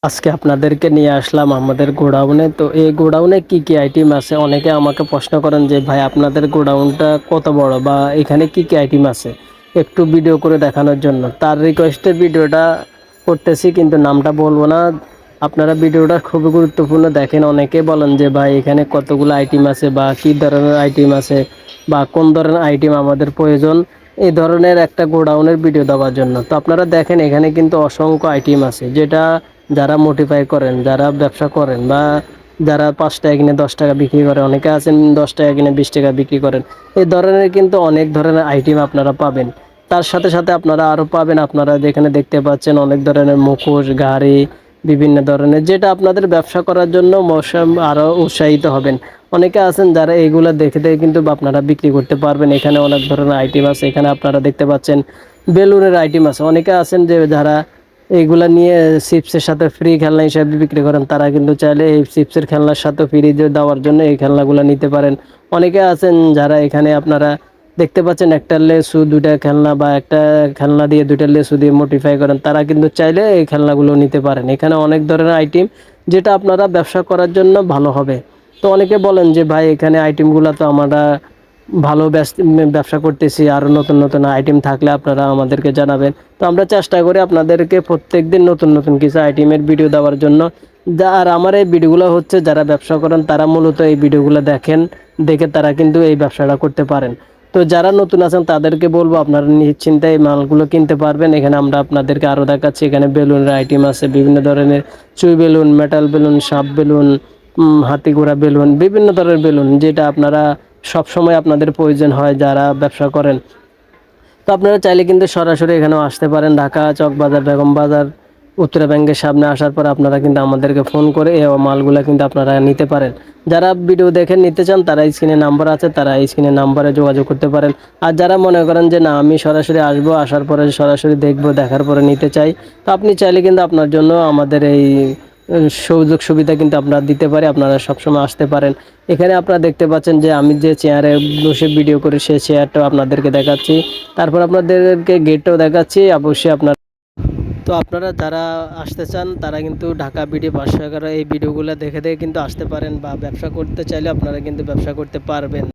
আজকে আপনাদেরকে নিয়ে আসলাম আমাদের গোডাউনে। তো এই গোডাউনে কি কি আইটেম আছে? অনেকে আমাকে প্রশ্ন করেন যে ভাই আপনাদের গোডাউনটা কত বড় বা এখানে কি কি আইটেম আছে, একটু ভিডিও করে দেখানোর জন্য। তার রিকোয়েস্টে ভিডিওটা করতেছি, কিন্তু নামটা বলবো না। আপনারা ভিডিওটা খুবই গুরুত্বপূর্ণ দেখেন। অনেকে বলেন যে ভাই এখানে কতগুলো আইটেম আছে বা কি ধরনের আইটেম আছে বা কোন ধরনের আইটেম আমাদের প্রয়োজন, এই ধরনের একটা গোডাউনের ভিডিও দেওয়ার জন্য। তো আপনারা দেখেন এখানে কিন্তু অসংখ্য আইটেম আছে, যেটা যারা মোটিফাই করেন, যারা ব্যবসা করেন বা যারা 5 টাকা কিনে 10 টাকা বিক্রি করে, অনেকে আছেন 10 টাকা কিনে 20 টাকা বিক্রি করেন। এই ধরনের কিন্তু অনেক ধরনের আইটেম আপনারা পাবেন। তার সাথে সাথে আপনারা আরও পাবেন, আপনারা যেখানে দেখতে পাচ্ছেন অনেক ধরনের মুখোশ, গাড়ি, বিভিন্ন ধরনের, যেটা আপনাদের ব্যবসা করার জন্য মৌসুম আরও উৎসাহিত হবেন। অনেকে আছেন যারা এইগুলা দেখে দেখে কিন্তু আপনারা বিক্রি করতে পারবেন। এখানে অনেক ধরনের আইটেম আছে। এখানে আপনারা দেখতে পাচ্ছেন বেলুনের আইটেম আছে। অনেকে আছেন যে যারা এইগুলা নিয়ে চিপসের সাথে ফ্রি খেলনা হিসেবে বিক্রি করেন, তারা কিন্তু চাইলে এই চিপসের খেলনার সাথে ফ্রি দেওয়ার জন্য এই খেলনাগুলো নিতে পারেন। অনেকে আছেন যারা এখানে আপনারা দেখতে পাচ্ছেন একটা লেসু, দুইটা খেলনা বা একটা খেলনা দিয়ে দুইটা লেসু দিয়ে মডিফাই করেন, তারা কিন্তু চাইলে এই খেলনাগুলো নিতে পারেন। এখানে অনেক ধরনের আইটেম, যেটা আপনারা ব্যবসা করার জন্য ভালো হবে। তো অনেকে বলেন যে ভাই এখানে আইটেমগুলো তো আমরা ভালো ব্যবসা করতেছি, আরও নতুন নতুন আইটেম থাকলে আপনারা আমাদেরকে জানাবেন। তো আমরা চেষ্টা করি আপনাদেরকে প্রত্যেকদিন নতুন নতুন কিছু আইটেমের ভিডিও দেওয়ার জন্য। আর আমার এই ভিডিওগুলো হচ্ছে, যারা ব্যবসা করেন তারা মূলত এই ভিডিওগুলো দেখেন, দেখে তারা কিন্তু এই ব্যবসাটা করতে পারেন। তো যারা নতুন আছেন তাদেরকে বলবো আপনারা নিশ্চিন্তে এই মালগুলো কিনতে পারবেন। এখানে আমরা আপনাদেরকে আরও দেখাচ্ছি, এখানে বেলুনের আইটেম আছে, বিভিন্ন ধরনের চুই বেলুন, মেটাল বেলুন, সাপ বেলুন, হাতি ঘোড়া বেলুন, বিভিন্ন ধরনের বেলুন, যেটা আপনারা সবসময় আপনাদের প্রয়োজন হয় যারা ব্যবসা করেন। তো আপনারা চাইলে কিন্তু সরাসরি এখানেও আসতে পারেন, ঢাকা চকবাজার, বেগম বাজার, উত্তরা ব্যাংকের সামনে আসার পর আপনারা কিন্তু আমাদেরকে ফোন করে এই মালগুলো কিন্তু আপনারা নিতে পারেন। যারা ভিডিও দেখে নিতে চান তারা স্ক্রিনে নাম্বার আছে, তারা স্ক্রিনে নাম্বারে যোগাযোগ করতে পারেন। আর যারা মনে করেন যে না আমি সরাসরি আসবো, আসার পরে সরাসরি দেখবো, দেখার পরে নিতে চাই, তো আপনি চাইলে কিন্তু আপনার জন্য আমাদের এই সুযোগ সুবিধা কিন্তু আপনারা দিতে পারি। আপনারা সবসময় আসতে পারেন। এখানে আপনারা দেখতে পাচ্ছেন যে আমি যে চেয়ারে বসে ভিডিও করি সেই চেয়ারটাও আপনাদেরকে দেখাচ্ছি, তারপর আপনাদেরকে গেটটাও দেখাচ্ছি। অবশ্যই আপনার, তো আপনারা যারা আসতে চান তারা কিন্তু ঢাকা বিডি 511 এই ভিডিওগুলো দেখে দেখে কিন্তু আসতে পারেন, বা ব্যবসা করতে চাইলে আপনারা কিন্তু ব্যবসা করতে পারবেন।